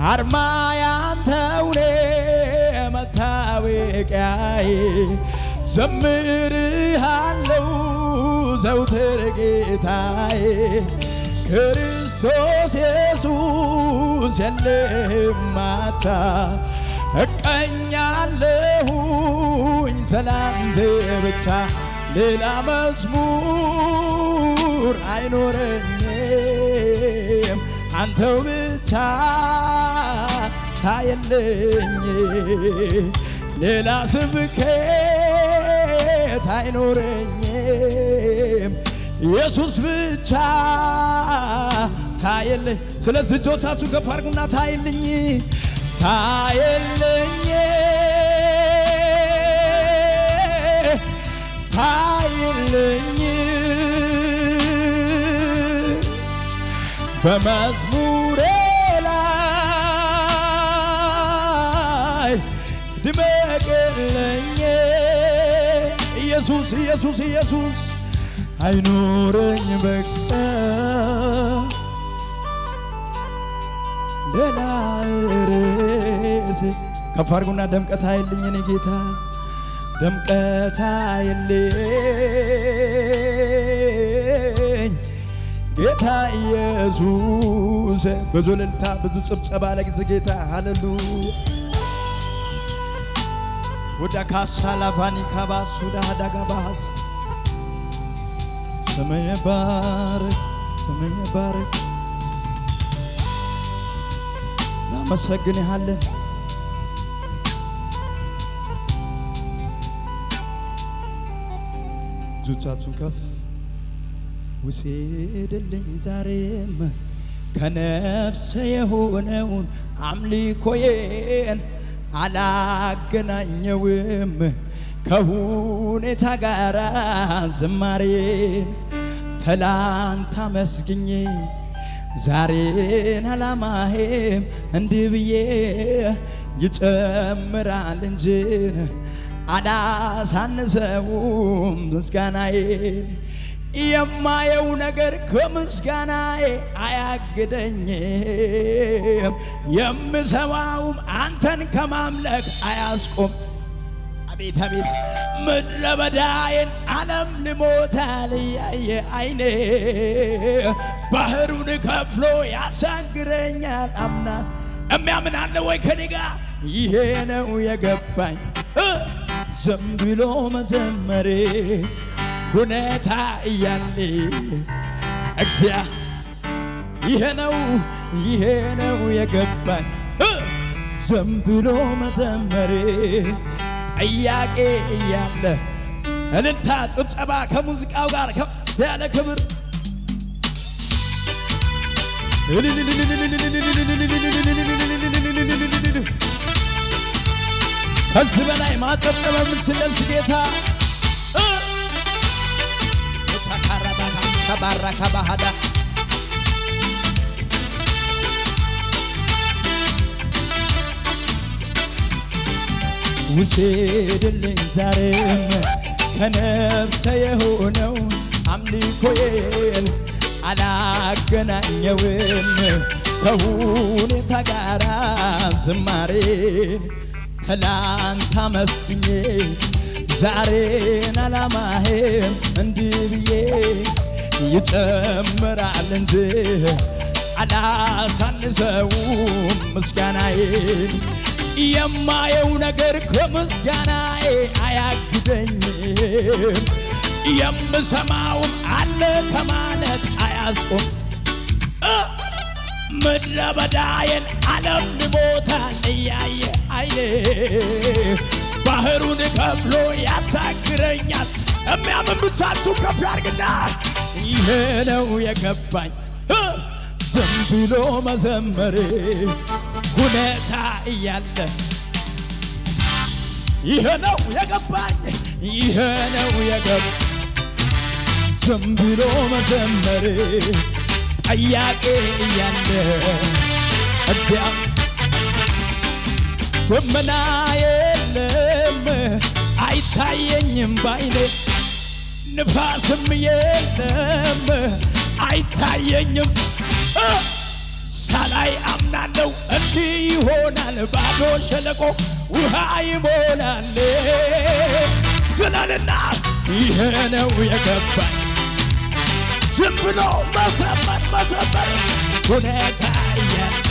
አርማ ያንተውኔ መታወቂያዬ ዘምርሃለው ዘውትር ጌታዬ ክርስቶስ ኢየሱስ የለህም አቻ እቀኛለሁኝ ስላንተ ብቻ ሌላ መዝሙር አይኖረኝም አንተው ብቻ ታየለኝ ሌላ ስብከት አይኖረኝም ኢየሱስ ብቻ ታየለኝ ስለዚህ እጆቻችሁ ከፍ አድርጉና ታየለኝ ታየለኝ ታየለኝ በመዝሙሬ ላይ ድመቅልኝ ኢየሱስ ኢየሱስ ኢየሱስ አይኖረኝ በቃ ሌላ ርዕስ ከፍ አድርጉና ደምቀት አይልኝ እኔ ጌታ ደምቀት አይልኝ ጌታ ኢየሱስ ብዙ እልልታ ብዙ ጭብጨባ ለጊዜ ጌታ ሃሌሉያ ወዳ ካሳላቫኒ ካባስ ወዳ ዳጋባስ ስምህ ይባረክ ስምህ ይባረክ እናመሰግንሃለን እጆቻችሁን ከፍ ውሰድልኝ ዛሬም ከነፍሴ የሆነውን አምልኮዬን አላገናኘውም ከሁኔታ ጋር ዝማሬን ትላንት አመስግኜ ዛሬን አላማዬም እንዲህ ብዬ ይጨምራል እንጂ አላሳንሰውም ምስጋናዬን የማየው ነገር ከምስጋናዬ አያግደኝም የምሰማውም አንተን ከማምለክ አያስቆም አቤት አቤት ምድረ በዳዬን ዓለም ልሞታል ያየ አይኔ ባህሩን ከፍሎ ያሻግረኛል አምና የሚያምን አለ ወይ ከኔ ጋር ይሄ ነው የገባኝ ዝም ብሎ መዘመሬ ሁኔታ እያለ ይሄ ነው የገባኝ ዝም ብሎ መዘመሬ ጥያቄ እያለ እልልታ ጭብጨባ ከሙዚቃው ጋር ከፍ ያለ ክብር ከዚህ በላይ ማጨብጨብ የምትችል ጌታ ተባረከ ባህዳ ውሰድልኝ ዛሬም ከነፍሴ የሆነው አምልኮዬን አላገናኘውም ከሁኔታ ጋር ዝማሬን ትላንት አመስግኜ ዛሬን አላማዬም እንዲህ ብዬ ይጨምራል እንጂ አላሳንሰውም ምስጋናዬን የማየው ነገር ከምስጋናዬ አያግደኝም የምሰማውም አለ ከማለት አያስቆም ምድረ በዳዬን ዓለም ልሞታል እያየ አይኔ ባህሩን ከፍሎ ያሻግረኛል የሚያምን ብቻችሁ ከፍ ያርግና ይሄ ነው የገባኝ ዝም ብሎ መዘመሬ ሁኔታ እያለ ይሄ ነው የገባኝ ይሄ ነው የገባኝ ዝም ብሎ መዘመሬ ጥያቄ እያለ ደመና የለም አይታየኝም ባይኔ ንፋስም የለም አይታየኝም ሳላይ አምናለሁ እንዲህ ባዶ ሸለቆ ውሃ ይሞላል ስለልና ይሄ ነው የገባኝ ዝም ብሎ መሰበር ሁኔታ እያለ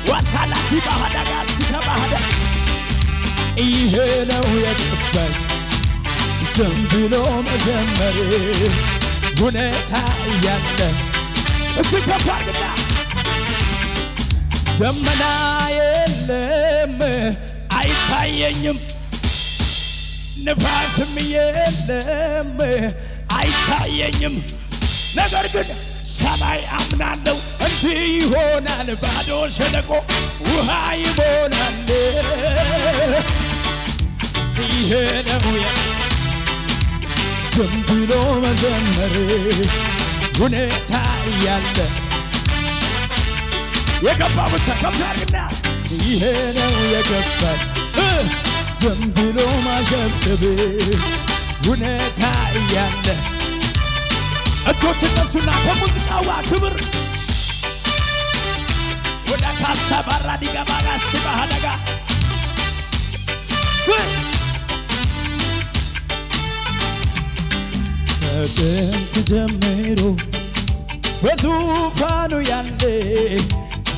ዋታላቲ ባህዳጋ ሲከባህዳ ይሄ ነው የገባኝ ዝም ብሎ መዘመር ሁኔታ እያለ እስከፋርግና ደመና የለም አይታየኝም ንፋስም የለም አይታየኝም ነገር ግን ሰማይ አምናለሁ እንዲህ ይሆናል ባዶ ሸለቆ ውሃ ይሞላል ይሄ ነው ዝም ብሎ መዘመር ሁኔታ እያለ የገባ ብቻ ከፍታርግና ይሄ ነው የገባኝ ዝም ብሎ ማሸብሸብ ሁኔታ እያለ እጆች እነሱና ከሙዚቃዋ ክብር ወደ ካሳ ባራ ዲገባ ጋስ ባህደጋ ከጥንት ጀምሮ በዙፋኑ ያለ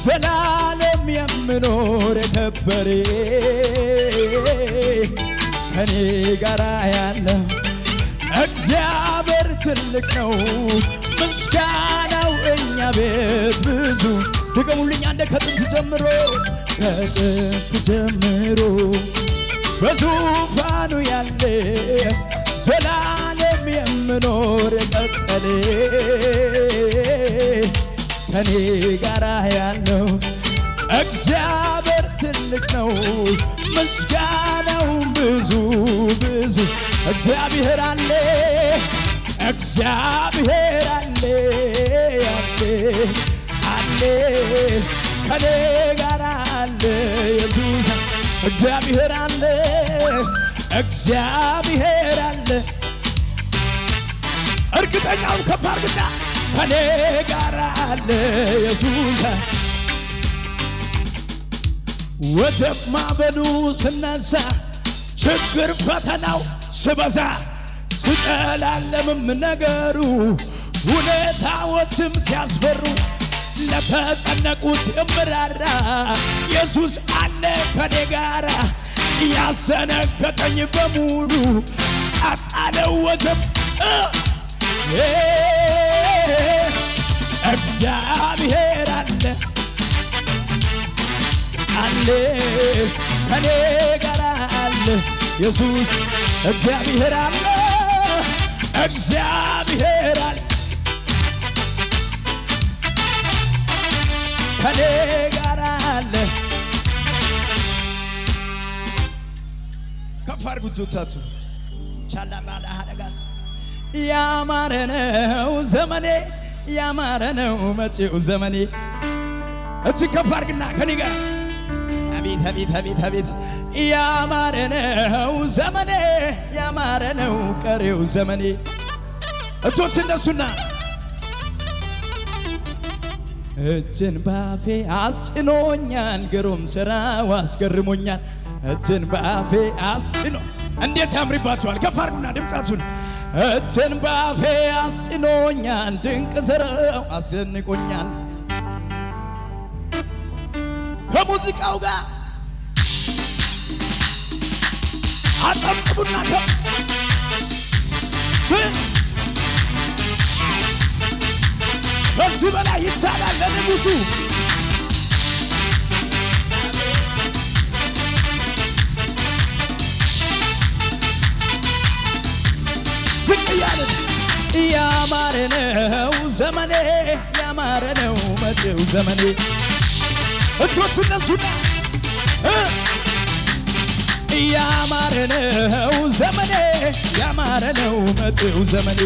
ዘላለም የምኖር የከበረ ከኔ ጋር ያለው እግዚአብሔር ትልቅ ነው ምስጋናው እኛ ቤት ብዙ ድገሙልኛ እንደ ከጥንት ጀምሮ በዙፋኑ ያለ ዘላለም የምኖር የቀጠለ ከኔ ጋር ያለው እግዚአብሔር ትልቅ ነው ምስጋናው ብዙ እግዚአብሔር አለ ከኔ ጋር አለ ኢየሱስ እግዚአብሔር አለ እርግጠኛው ከፍ አድርግና ከኔ ጋር አለ ኢየሱስ ወጀብ ማዕበሉ ስነሳ ችግር ፈተናው ስበዛ ስጨላለምም ነገሩ ሁኔታዎችም ሲያስፈሩ ለተጨነቁት እምራራ ኢየሱስ አለ ከኔ ጋራ ያስደነገጠኝ በሙሉ ጸጥ አለ ወጀብ እግዚአብሔር አለ ከኔ ጋር አለ ኢየሱስ እግዚአብሔር አለ ከኔ ጋር አለ ከፍ አድርጉት ጆቻችሁ ቻላ ባላ ሀደጋስ ያማረ ነው ዘመኔ ያማረ ነው መጪው ዘመኔ እዚህ ከፍ አድርግና ከኔ ጋር አቤት ያማረ ነው ዘመኔ ያማረ ነው ቀሪው ዘመኔ እጆች እነሱና እጅን ባፌ አስጭኖኛል ግሩም ሥራው አስገርሞኛል እጅን ባፌ አስጭኖ እንዴት ያምርባችኋል ከፍ አድርጉና ድምጻችሁን እጅን ባፌ አስጭኖኛል ድንቅ ሥራው አስደንቆኛል ከሙዚቃው ጋር አጠብቁና ከዚህ በላይ ይቻላል ለንጉሡ ዝቅ እያልን ያማረ ነው ዘመኔ ያማረ ነው መጪው ዘመኔ እጆች እነሱና ያማረ ነው ዘመኔ ያማረ ነው መጪው ዘመኔ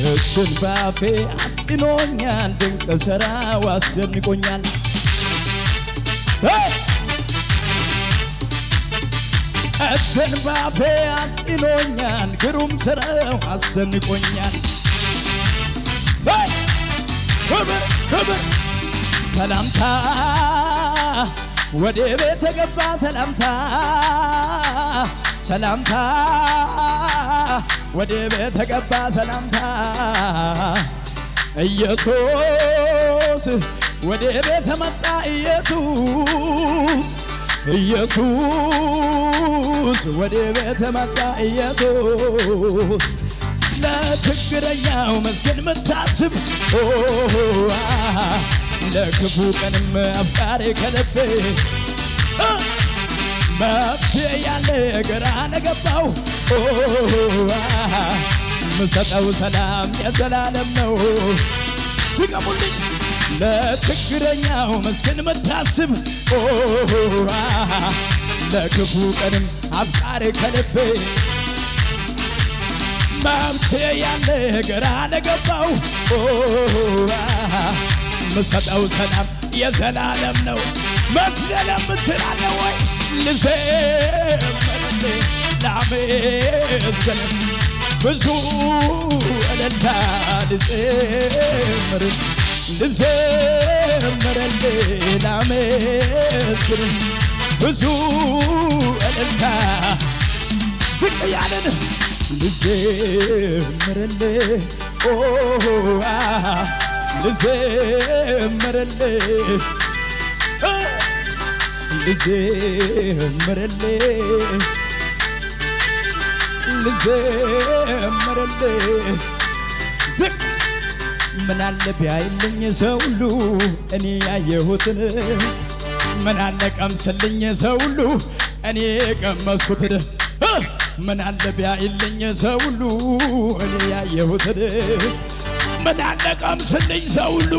እጅን ባፌ አስጭኖኛል ድንቅ ሥራው አስደንቆኛል እጅን ባፌ አስጭኖኛል ግሩም ሥራው አስደንቆኛል ክብር ሰላምታ ወደ ቤት ገባ ሰላምታ ሰላምታ ወደ ቤት ገባ ሰላምታ ኢየሱስ ወደ ቤት መጣ ኢየሱስ ኢየሱስ ወደ ቤት መጣ ኢየሱስ ለችግረኛው መስገን ምታስብ ለክፉ ቀንም አፍቃሪ ከልቤ መፍትሄ ያለ ግራ ነገባው ምሰጠው ሰላም የዘላለም ነው ድገሙልኝ ለችግረኛው መስገን ምታስብ ለክፉ ቀንም አፍቃሪ ከልቤ መፍትሄ ያለ ግራ ነገባው ምሰጠው ሰላም የዘላለም ነው መስለለም ትላለ ወይ ልዘምር ላመስግን ብዙ እልልታ ልዘምር ላመስግን ብዙ እልልታ ዝቅ ያለን ልዘምርልህ ልዘምርልህ ልዘምርልህ ዝቅ ምናለ ቢያይልኝ ሰው ሁሉ እኔ ያየሁትን ምናለ ቀምስልኝ ሰው ሁሉ እኔ ቀመስኩትን ምናለ ቢያይልኝ ሰው ሁሉ እኔ ያየሁትን ምናለ ቀምስልኝ ሰው ሁሉ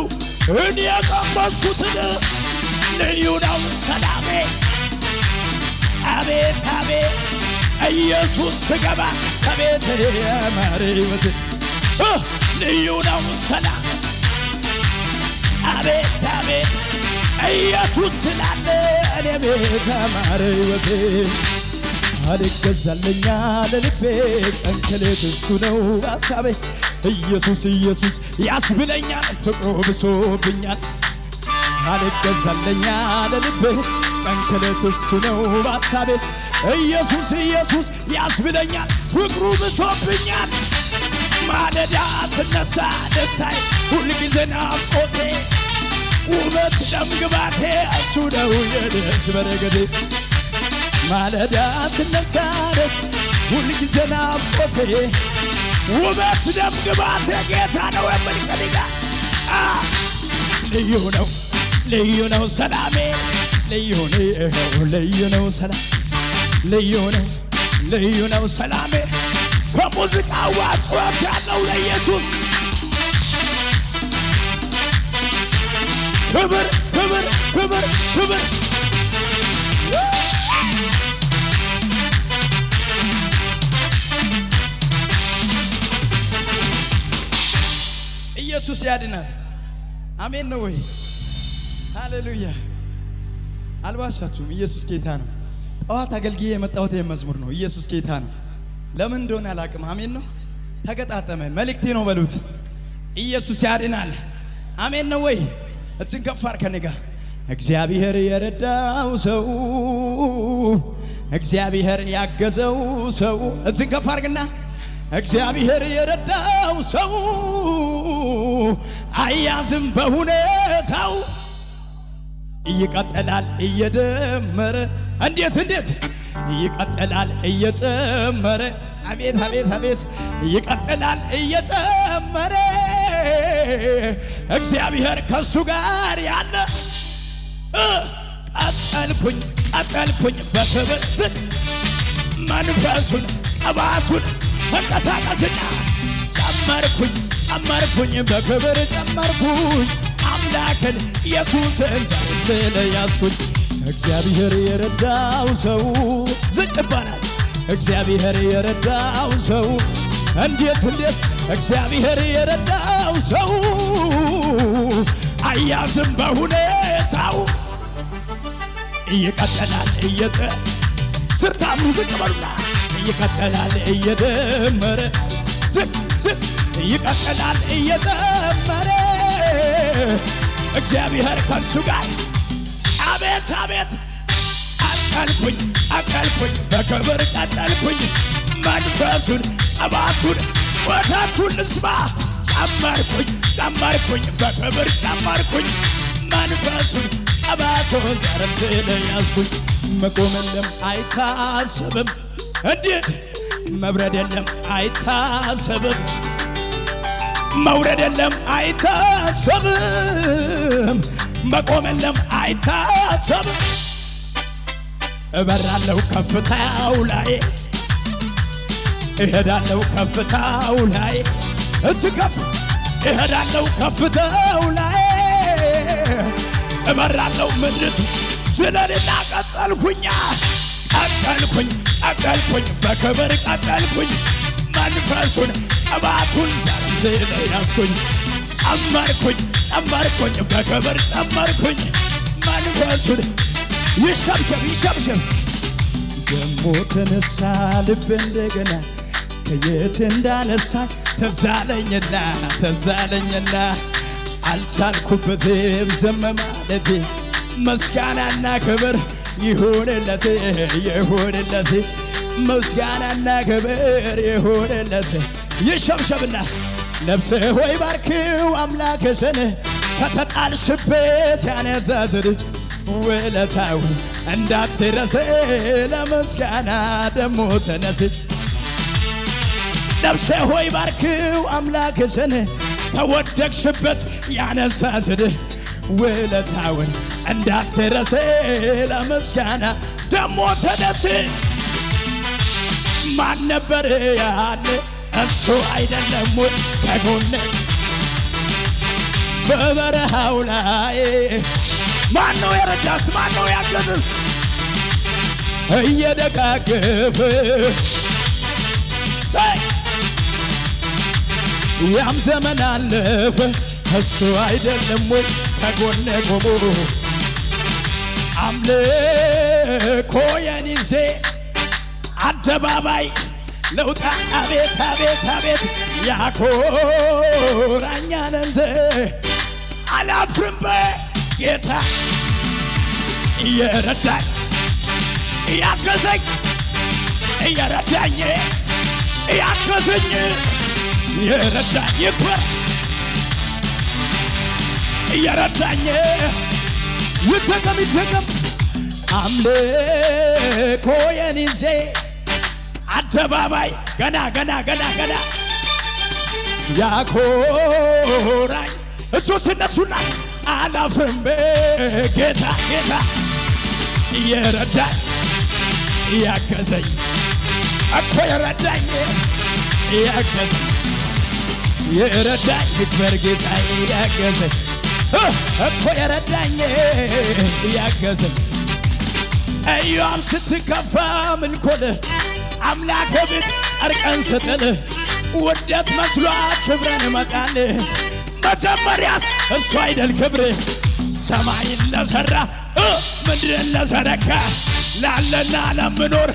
እኔ ቀመስኩትን ልዩ ነው ሰላሜ አቤት አቤት ኢየሱስ ስገባ አቤት የማሪወት ልዩ ነው ሰላም አቤት አቤት ኢየሱስ ስላለ እኔ ቤት ማሪወት አልገዛልኛ ለልቤ ቀንከሌት እሱ ነው ሐሳቤ ኢየሱስ ኢየሱስ ያስብለኛል ፍቅሩ ብሶብኛል አልገዛልኛ ለልቤ ቀንከሌት እሱ ነው ሐሳቤ ኢየሱስ ኢየሱስ ያስብለኛል ፍቅሩ ብሶብኛል ማለዳ ስነሳ ደስታዬ ሁልጊዜ ናፍቆቴ ውበት ደምግባቴ እሱ ነው የደስ በረከቴ ማለዳ ስነሳ ደስታ ሁልጊዜ ናፍቆቴ ውበት ደምግባቴ ጌታ ነው የምልከልጋ ልዩ ነው ሰላሜ ልዩ ነው ሰላም ልዩ ነው ሰላሜ በሙዚቃ ዋጭወት ያለው ለኢየሱስ ክብር ክብር ክብር ክብር ኢየሱስ ያድናል አሜን ነው ወይ ሃሌሉያ አልዋሻችሁም ኢየሱስ ጌታ ነው ጠዋት አገልግዬ የመጣሁት መዝሙር ነው ኢየሱስ ጌታ ነው ለምን እንደሆነ አላቅም አሜን ነው ተገጣጠመ መልእክቴ ነው በሉት ኢየሱስ ያድናል አሜን ነው ወይ እችን ከፋር ከነጋ እግዚአብሔር የረዳው ሰው እግዚአብሔር ያገዘው ሰው እችን ከፋርግና እግዚአብሔር የረዳው ሰው አያዝም በሁኔታው ይቀጥላል እየደመረ እንዴት ይቀጥላል እየጨመረ አቤት አቤት አቤት ይቀጥላል እየጨመረ እግዚአብሔር ከሱ ጋር ያለ ቀጠልኩኝ በክብር መንፈሱን ቅባቱን መንቀሳቀስና ጨመርኩኝ በክብር ጨመርኩኝ አምላክን ኢየሱስን ስለያዝኩኝ እግዚአብሔር የረዳው ሰው ዝቅ ይባላል እግዚአብሔር የረዳው ሰው እንዴት እግዚአብሔር የረዳው ሰው አያዝም በሁኔታው ይቀጥላል ስርታሙ ዝቅ በሉና ይቀጥላል እየደመረ ዝቅ ይቀጥላል እየደመረ እግዚአብሔር ከሱ ጋር አቤት አቤት አቀልኩኝ በክብር ቀጠልኩኝ መንፈሱን ቅባቱን ጩኸታችሁን ልስማ ጨመርኩኝ በክብር ጨመርኩኝ መንፈሱን ቅባቱን ዘርምስል ያዝኩኝ መቆም የለም አይታሰብም እንዴት መብረድ የለም አይታሰብም መውረድ የለም አይታሰብም መቆም የለም አይታሰብም እበራለሁ ከፍታው ላይ እሄዳለሁ ከፍታው ላይ እትከፍ እሄዳለሁ ከፍታው ላይ እበራለሁ ምድርቱ ስለልና ቀጠልኩኝ በክብር ቀጠልኩኝ መንፈሱን ቅባቱን ዘርምስል ያዝኩኝ ጨመርኩኝ በክብር ጨመርኩኝ መንፈሱን ይሸብሸብ ደሞ ተነሳ ልብ እንደገና ከየት እንዳነሳኝ ተዛለኝና አልቻልኩበትም ዝም ማለቴ ምስጋናና ክብር ይሁንለት ምስጋናና ክብር ይሁንለት ይሸብሸብና ነፍሴ ሆይ ባርኪው አምላክሽን ከተጣልሽበት ያነሳሽን ውለታውን እንዳትረሺ ለምስጋና ደሞ ተነሺ ነፍሴ ሆይ ባርኪው አምላክሽን ከወደቅሽበት ያነሳሽን ውለታውን እንዳትረሺ ለምስጋና ደሞ ተነሺ ማን ነበር ያለ እሱ አይደለም ወይ ከጎኔ በበረሃው ላይ ማነው የረዳስ ማነው ያገዝስ እየደጋገፈ ያም ዘመን አለፈ እሱ አይደለም ወይ ከጎኔ ቆሞ አምልኮዬን ይዤ አደባባይ ለውጣ አቤት ያኮራኛል እንጂ አላፍርም በጌታ እየረዳኝ እያገዘኝ እየረዳኝ ይክበር እየረዳኝ ይተገም አምልኮዬን ይዤ አደባባይ ገና ያኮራኝ እጆች እነሱና አላፍርም በጌታ እየረዳኝ ያገዘኝ እኮ የረዳኝ ይክበር ጌታ ያገዘኝ እኮ የረዳኝ ያገዘኝ እዮአብ ስትከፋ ምልኮል አምላክ ቤት ጨርቀን ስጥል ውደት መስሏት ክብረን መጣል መጀመሪያስ እሱ አይደል ክብር ሰማይን ለሠራ ምድርን ለዘረጋ ላለና ለምኖር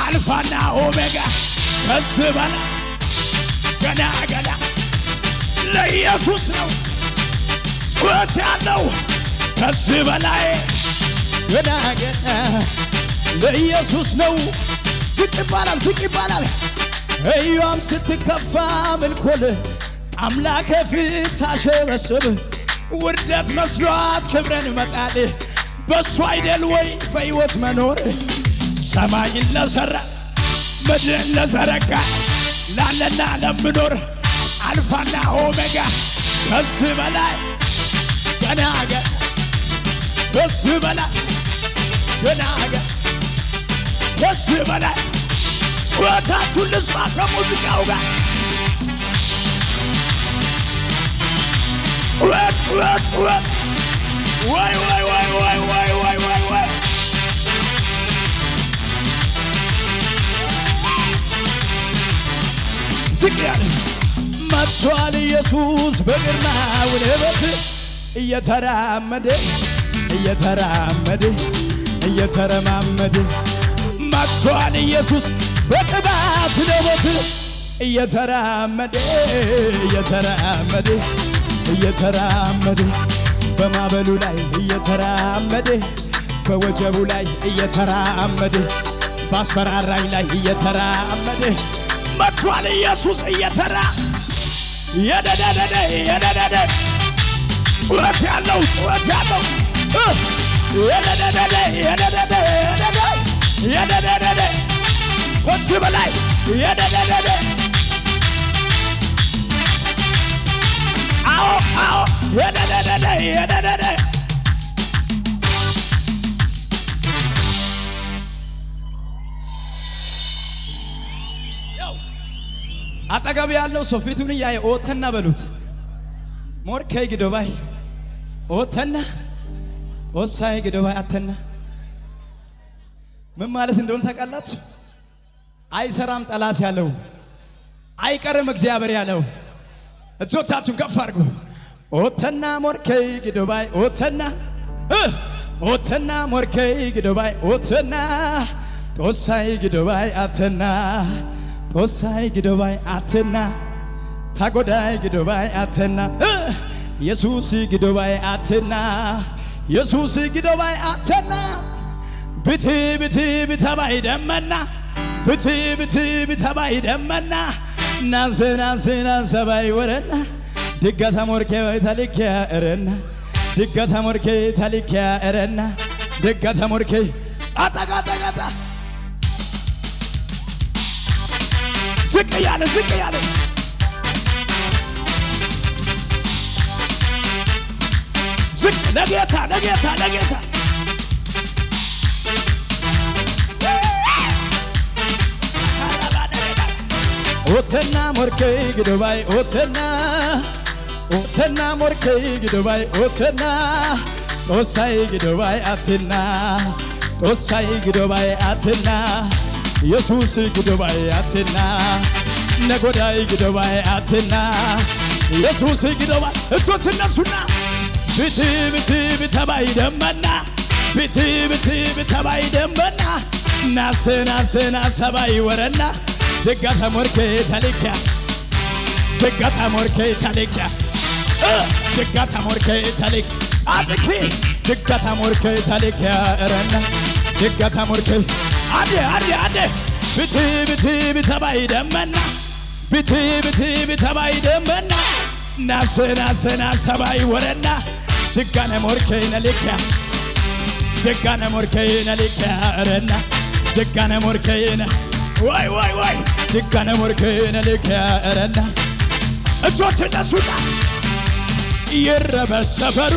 አልፋና ኦሜጋ ከዚህ በላይ ገና ለኢየሱስ ነው ጩኸት ያለው ከዚህ በላይ ገና ለኢየሱስ ነው ዝቅ ይባላል እዮአብ ስትከፋ ምልኮል አምላክ ፊት ሳሸበስብ ውርደት መስሏት ክብረን መጣል በሱ አይደል ወይ በሕይወት መኖር ሰማይን ለሠራ ምድርን ለዘረጋ ላለና ለምኖር አልፋና ኦሜጋ ከዚህ በላይ ገና ከዚህ በላይ ገና ከዚህ በላይ ጩኸታችሁን ልስማ ከሙዚቃው ጋር ጩኸት ወይ ዝቅ ያለ መጥቷል ኢየሱስ በግርማው ውበት እየተረማመደ መጥቷል ኢየሱስ በቅባት ውበት እየተራመደ በማዕበሉ ላይ እየተራመደ በወጀቡ ላይ እየተራመደ ባስፈራራኝ ላይ እየተራመደ መጥቷል ኢየሱስ እየተራ የደደደደ ጩኸት ያለው የደደደደ ወስ በላይ የደደደደ አዎ የደደደደ አጠገብ ያለው ሰው ፊቱን እያየ ኦተና በሉት ሞርከይ ግዶባይ ኦተና ኦሳይ ግዶባይ አተና ምን ማለት እንደሆነ ታውቃላችሁ? አይሰራም ጠላት ያለው አይቀርም እግዚአብሔር ያለው እጆቻችሁን ከፍ አድርጉ። ኦተና ሞርከይ ግዶባይ ኦተና ሞርከይ ግዶባይ ኦተና ጦሳይ ግዶባይ አተና ጦሳይ ግዶባይ አተና ታጎዳይ ግዶባይ አተና ኢየሱስ ግዶባይ አተና ኢየሱስ ግዶባይ አተና ብቲ ብተባይ ደመና ብቲ ብተባይ ደመና ናንሰና ሰባይ ወረና ድጋታ ሞርኬ ታሊኪያ እረና ድጋታ ሞርኬ ታሊኪያ እረና ድጋታ ሞርኬ አጣጋጣጋጣ ዝቅ ያለ ዝቅ ለጌታ ኦተና ሞርከይ ግዶባይ ኦተና ሞርከይ ግዶባይ ኦተና ጦሳይ ግዶባይ አተና ጦሳይ ግዶባይ አተና ኢየሱስ ግዶባይ አተና ነጎዳይ ግዶባይ አተና ኢየሱስ ግዶባይ እቶስ እነሱና ብቲ ብተባይ ደመና ብቲ ብተባይ ደመና ናስና ሰባይ ወረና ድጋታ ሞርከ ታሊኪያ ድጋታ ሞርከ ታሊኪያ ድጋታ ሞርከ ታሊክ አጥቂ ድጋታ ሞርከ ታሊኪያ እረና ድጋታ ሞርከ አዴ ብቲ ብተባይ ደመና ብቲ ብተባይ ደመና ናስና ሰባይ ወረና ድጋነ ሞርከ ነሊኪያ ድጋነ ሞርከ ነሊኪያ እረና ድጋነ ሞርከ ወይ ድጋነ ሞርከ ነሊኪያ እረና እጆች እነሱና ይረበሽ ሰፈሩ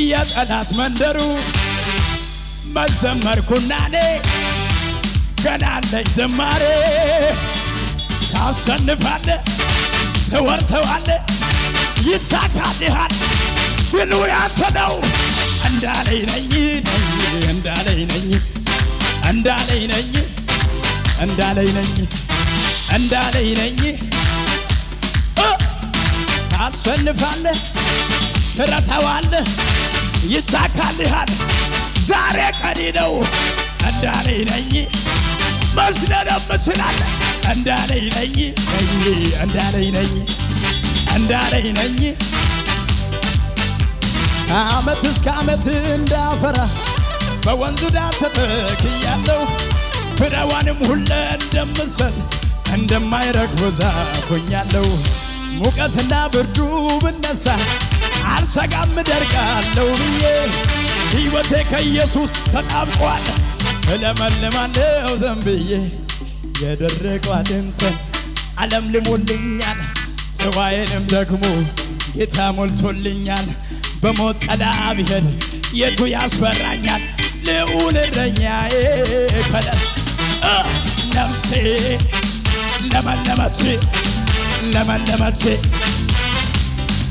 የጠላት መንደሩ መዘመርኩና እኔ ገና አለኝ ዝማሬ ታሰንፋለህ ትወርሰዋለህ ይሳካልሃል ድሉ ያንተ ነው እንዳለኝ ነኝ ታሰንፋለህ ትረታዋለህ ይሳካልሃል ዛሬ ቀኒ ነው እንዳለኝ ነኝ መስለንም ትችላለህ እንዳለኝ ነኝ ከዓመት እስከ ዓመት እንዳፈራ በወንዙ ዳር ተተክያለሁ ፍሬዋንም ሁሌ እንደምሰጥ እንደማይረግፍ ዛፍ ሆኛለሁ ሙቀትና ብርዱ ብነሳ አልሰጋም እደርቃለሁ ብዬ ሕይወቴ ከኢየሱስ ተጣብቋል እለመልማለሁ ዘንብዬ የደረቀው አጥንቴን ዓለም ልሞልኛል ጽዋዬንም ደግሞ ጌታ ሞልቶልኛል በሞት ጥላ ብሄድ የቱ ያስፈራኛል ልዑል እረኛዬ ከለል ነፍሴ ለመለመች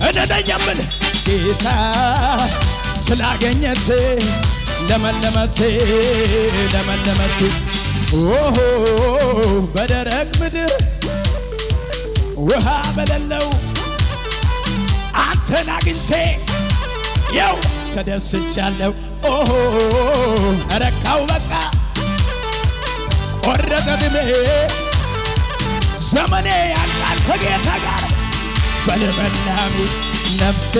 እነደኝ የምልህ ጌታ ስላገኘች ለመለመች ኦሆ በደረቅ ምድር ውሃ በሌለው አንተን አግኝቼ ያው ተደስቻለሁ ኦሆ ረካው በቃ ቆረጠ ዕድሜ ዘመኔ ያልቃል ከጌታ ጋር በልምላሜ ነፍሴ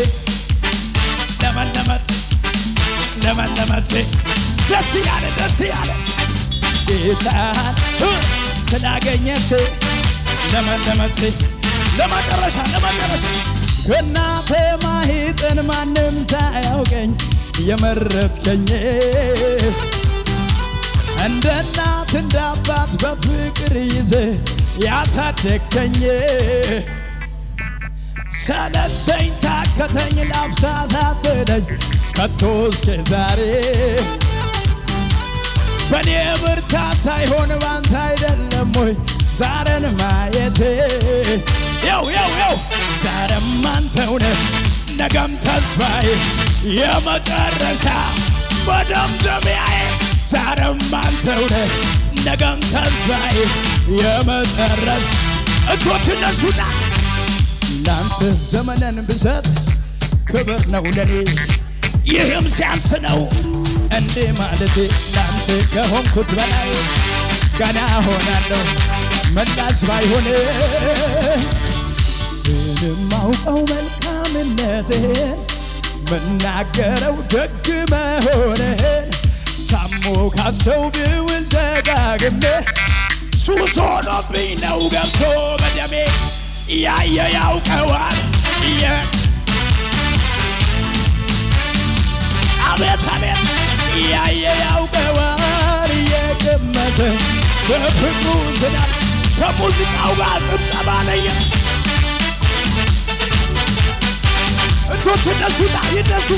ለመለመት ለመለመት ደስ ያለ ጌታን ስላገኘት ለመለመት ለመጨረሻ ከእናቴ ማኅፀን ማንም ሳያውቀኝ የመረጥከኝ እንደ እናት እንደ አባት በፍቅር ይዘህ ያሳደግከኝ ሰለቸኝ ታከተኝ ላፍታ ሳትለኝ ከቶ እስከ ዛሬ በኔ ብርታት ሳይሆን ባንተ አይደለም ወይ ዛሬን ማየቴ ያው ዛሬም አንተው ነህ ነገም ተስፋዬ የመጨረሻ መደምደሚያዬ ዛሬም አንተው ነህ ነገም ተስፋዬ የመጨረሻ እጆች እነሱና ላንተ ዘመንን ብሰጥ ክብር ነው ለኔ ይህም ሲያንስ ነው እንዴ ማለቴ ላንተ ከሆንኩት በላይ ገና ሆናለሁ መላስ ባይሆን ማውቀው መልካምነትህን መናገረው ደግ መሆንህን ሳሞ ካሰው ብውል ደጋግሜ ሱስ ሆኖብኝ ነው ገብቶ በደሜ ያየ ያውቀዋል አቤት ያየ ያውቀዋል የገመተ በፍቅሩ ዝናብ ከሙዚቃው ጋር ጭብጨባ ለየ እጆች እነሱና ይነሱ